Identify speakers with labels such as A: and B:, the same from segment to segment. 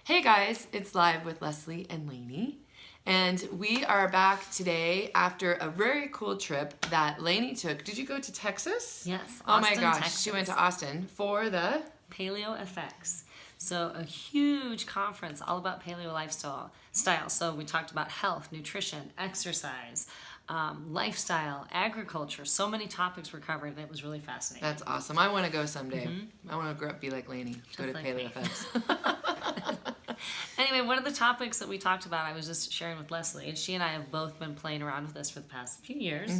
A: Hey guys, it's Live with Leslie and Lainey. And we are back today after a very cool trip that Lainey took. Did you go to Texas?
B: Yes,
A: Oh my
B: Austin,
A: gosh,
B: Texas.
A: she went to Austin for the
B: Paleo FX. So a huge conference all about paleo lifestyle. So we talked about health, nutrition, exercise, lifestyle, agriculture. So many topics were covered, and it was really fascinating.
A: That's awesome. I want to go someday. I want to grow up, be like Lainey, go to
B: like
A: Paleo
B: me.
A: FX.
B: Anyway, one of the topics that we talked about, I was just sharing with Leslie, and she and I have both been playing around with this for the past few years,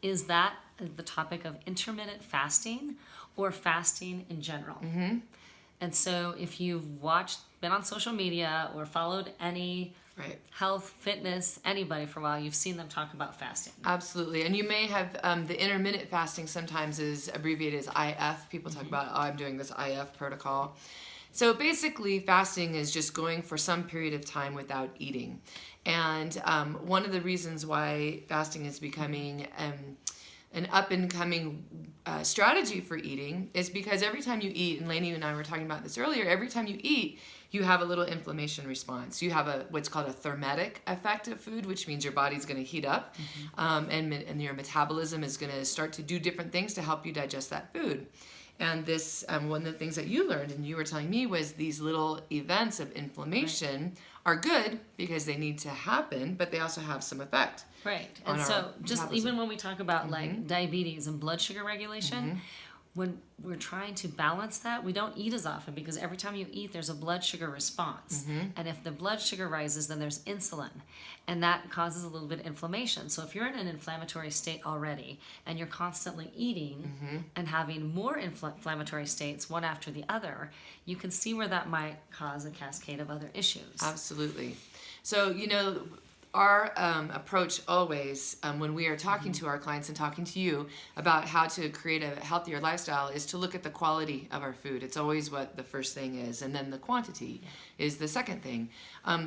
B: is that the topic of intermittent fasting or fasting in general. And so if you've been on social media or followed any health, fitness, anybody for a while, you've seen them talk about fasting.
A: Absolutely. And you may have, the intermittent fasting sometimes is abbreviated as IF. People talk about, I'm doing this IF protocol. So basically, fasting is just going for some period of time without eating. And one of the reasons why fasting is becoming an up-and-coming strategy for eating is because every time you eat, and Lainey and I were talking about this earlier, every time you eat, you have a little inflammation response. You have what's called a thermetic effect of food, which means your body's going to heat up, and your metabolism is going to start to do different things to help you digest that food. And this, one of the things that you learned and you were telling me was these little events of inflammation are good because they need to happen, but they also have some effect.
B: Right. And so just even when we talk about like diabetes and blood sugar regulation, when we're trying to balance that, we don't eat as often because every time you eat, there's a blood sugar response. And if the blood sugar rises, then there's insulin, and that causes a little bit of inflammation. So if you're in an inflammatory state already and you're constantly eating and having more inflammatory states one after the other, you can see where that might cause a cascade of other issues.
A: Absolutely. So, our approach always when we are talking to our clients and talking to you about how to create a healthier lifestyle is to look at the quality of our food. It's always what the first thing is, and then the quantity is the second thing.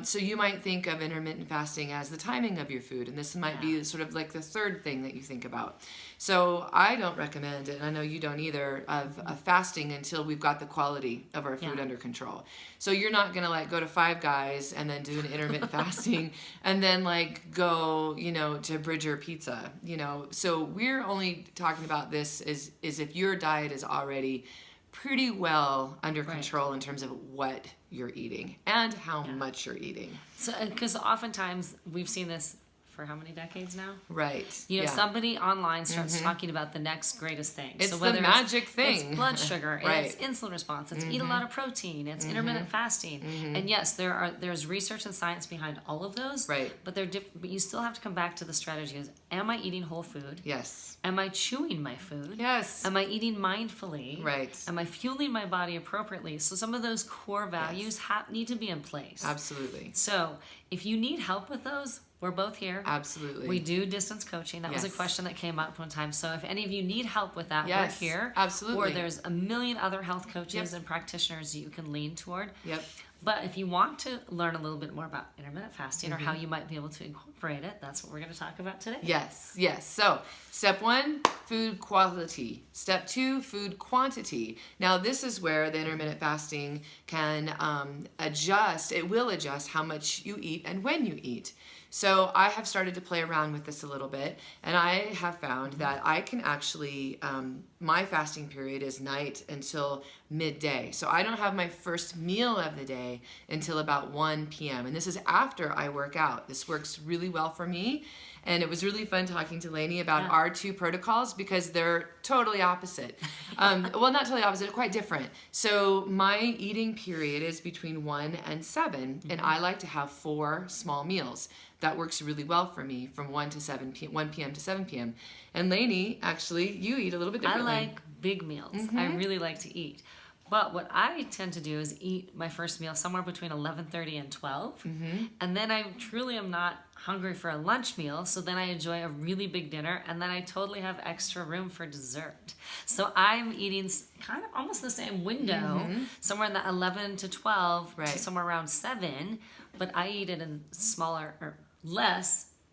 A: So you might think of intermittent fasting as the timing of your food, and this might be sort of like the third thing that you think about. So I don't recommend, and I know you don't either, of fasting until we've got the quality of our food under control. So you're not going to go to Five Guys and then do an intermittent fasting and then go, to Bridger Pizza, So we're only talking about this is if your diet is already pretty well under control in terms of what you're eating and how much you're eating. So,
B: because oftentimes we've seen this for how many decades now?
A: Right.
B: Somebody online starts talking about the next greatest thing.
A: It's the magic thing.
B: It's blood sugar, it's insulin response, it's eat a lot of protein, it's intermittent fasting. And yes, there's research and science behind all of those.
A: Right.
B: But but you still have to come back to the strategy is, am I eating whole food?
A: Yes.
B: Am I chewing my food?
A: Yes.
B: Am I eating mindfully?
A: Right.
B: Am I fueling my body appropriately? So some of those core values need to be in place.
A: Absolutely.
B: So if you need help with those, we're both here.
A: Absolutely.
B: We do distance coaching. That was a question that came up one time. So if any of you need help with that,
A: yes,
B: we're here.
A: Absolutely.
B: Or there's a million other health coaches and practitioners you can lean toward.
A: Yep.
B: But if you want to learn a little bit more about intermittent fasting or how you might be able to incorporate it, that's what we're going to talk about today.
A: Yes. So step 1, food quality. Step 2, food quantity. Now this is where the intermittent fasting can adjust. It will adjust how much you eat and when you eat. So I have started to play around with this a little bit, and I have found that I can actually, my fasting period is night until midday. So I don't have my first meal of the day until about 1 p.m. And this is after I work out. This works really well for me. And it was really fun talking to Lainey about our two protocols because they're totally opposite. Well, not totally opposite, quite different. So my eating period is between 1 and 7, and I like to have 4 small meals. That works really well for me from 1 p.m. to 7 p.m. And Lainey, actually, you eat a little bit differently.
B: I like big meals. I really like to eat. But what I tend to do is eat my first meal somewhere between 11:30 and 12. And then I truly am not hungry for a lunch meal. So then I enjoy a really big dinner. And then I totally have extra room for dessert. So I'm eating kind of almost the same window, somewhere in the 11 to 12 to somewhere around 7. But I eat it in smaller or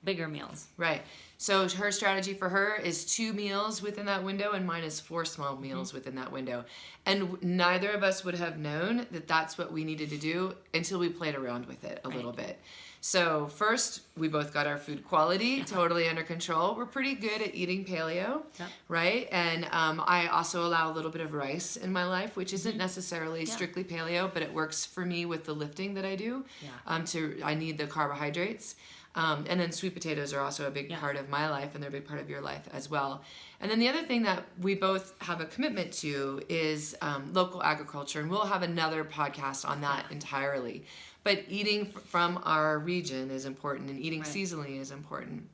B: bigger meals.
A: Right. So her strategy for her is 2 meals within that window, and mine is 4 small meals within that window. And neither of us would have known that that's what we needed to do until we played around with it a little bit. So first, we both got our food quality totally under control. We're pretty good at eating paleo, right? And I also allow a little bit of rice in my life, which isn't necessarily strictly paleo, but it works for me with the lifting that I do. I need the carbohydrates. And then sweet potatoes are also a big part of my life, and they're a big part of your life as well. And then the other thing that we both have a commitment to is local agriculture, and we'll have another podcast on that entirely. But eating from our region is important, and eating seasonally is important.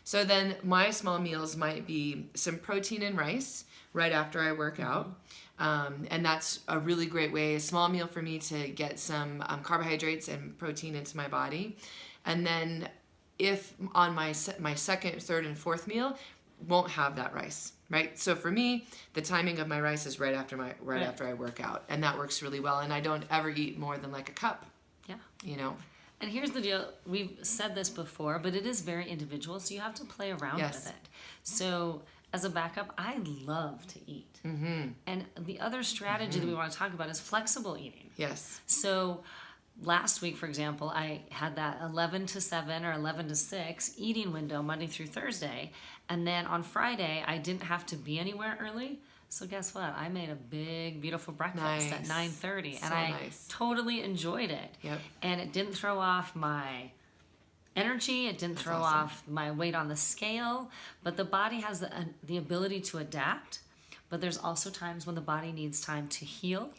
A: So then my small meals might be some protein and rice right after I work out. And that's a really great way, a small meal for me to get some carbohydrates and protein into my body. And then if on my second, third, and fourth meal, won't have that rice, right? So for me, the timing of my rice is right after I work out, and that works really well. And I don't ever eat more than like a cup. Yeah.
B: And here's the deal. We've said this before, but it is very individual, so you have to play around with it. So as a backup, I love to eat. And the other strategy that we want to talk about is flexible eating.
A: Yes.
B: So last week, for example, I had that 11 to 7 or 11 to 6 eating window Monday through Thursday. And then on Friday, I didn't have to be anywhere early. So guess what? I made a big, beautiful breakfast at 9:30. And I totally enjoyed it. And it didn't throw off my energy. It didn't throw off my weight on the scale. But the body has the ability to adapt. But there's also times when the body needs time to heal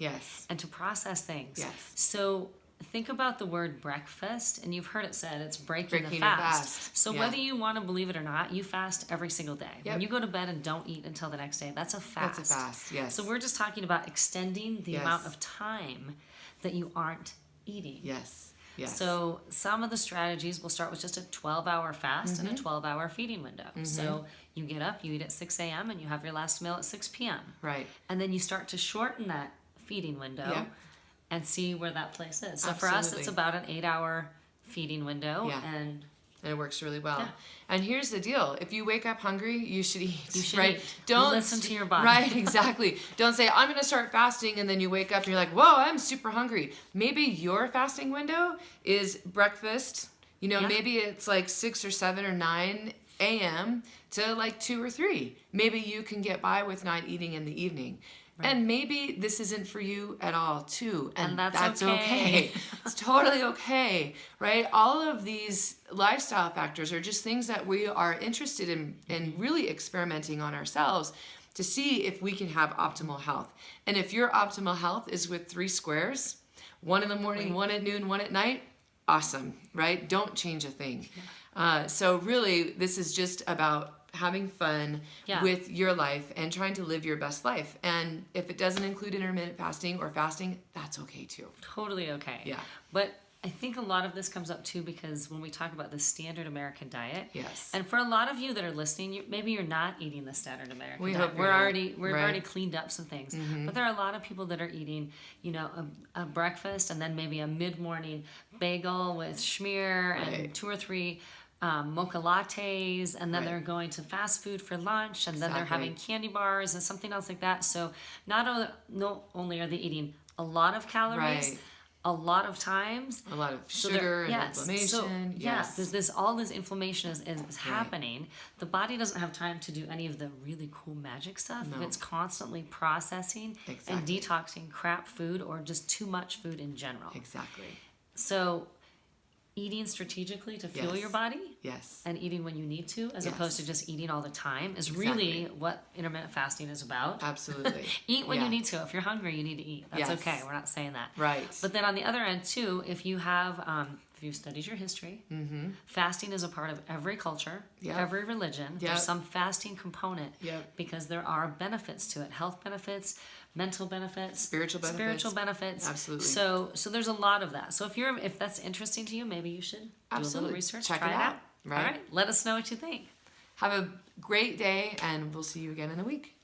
B: and to process things. So think about the word breakfast, and you've heard it said, it's breaking the fast. So whether you want to believe it or not, you fast every single day. When you go to bed and don't eat until the next day, that's a fast.
A: That's a fast, yes.
B: So we're just talking about extending the amount of time that you aren't eating.
A: Yes.
B: So some of the strategies will start with just a 12-hour fast and a 12-hour feeding window. So you get up, you eat at 6 a.m., and you have your last meal at 6 p.m.
A: Right.
B: And then you start to shorten that feeding window and see where that place is. So for us, it's about an 8-hour feeding window. And
A: it works really well. And here's the deal. If you wake up hungry, you should eat.
B: You should
A: eat.
B: Don't listen to your body.
A: Right, exactly. Don't say, I'm going to start fasting, and then you wake up and you're like, whoa, I'm super hungry. Maybe your fasting window is breakfast. Maybe it's like 6 or 7 or 9 a.m. to like 2 or 3. Maybe you can get by with not eating in the evening. And maybe this isn't for you at all, too. And that's okay. It's totally okay, right? All of these lifestyle factors are just things that we are interested in really experimenting on ourselves to see if we can have optimal health. And if your optimal health is with 3 squares, 1 in the morning, 1 at noon, 1 at night, awesome, right? Don't change a thing. So really, this is just about having fun with your life and trying to live your best life. And if it doesn't include intermittent fasting or fasting, that's okay too.
B: Totally okay. But I think a lot of this comes up too because when we talk about the standard American diet, and for a lot of you that are listening, maybe you're not eating the standard American diet. We've already cleaned up some things, but there are a lot of people that are eating, a breakfast and then maybe a mid-morning bagel with schmear and 2 or 3 mocha lattes, and then they're going to fast food for lunch, and then they're having candy bars and something else like that. So not only are they eating a lot of calories, a lot of times,
A: a lot of sugar and inflammation.
B: So all this inflammation is happening. The body doesn't have time to do any of the really cool magic stuff. It's constantly processing and detoxing crap food or just too much food in general. So eating strategically to fuel your body and eating when you need to as opposed to just eating all the time is really what intermittent fasting is about.
A: Absolutely.
B: Eat when you need to. If you're hungry, you need to eat. That's okay. We're not saying that.
A: Right.
B: But then on the other end too, if you have if you've studied your history, fasting is a part of every culture, every religion. There's some fasting component because there are benefits to it. Health benefits, mental benefits, spiritual benefits.
A: Absolutely.
B: So there's a lot of that. So if that's interesting to you, maybe you should do a little research,
A: try it out.
B: All right. Let us know what you think.
A: Have a great day, and we'll see you again in a week.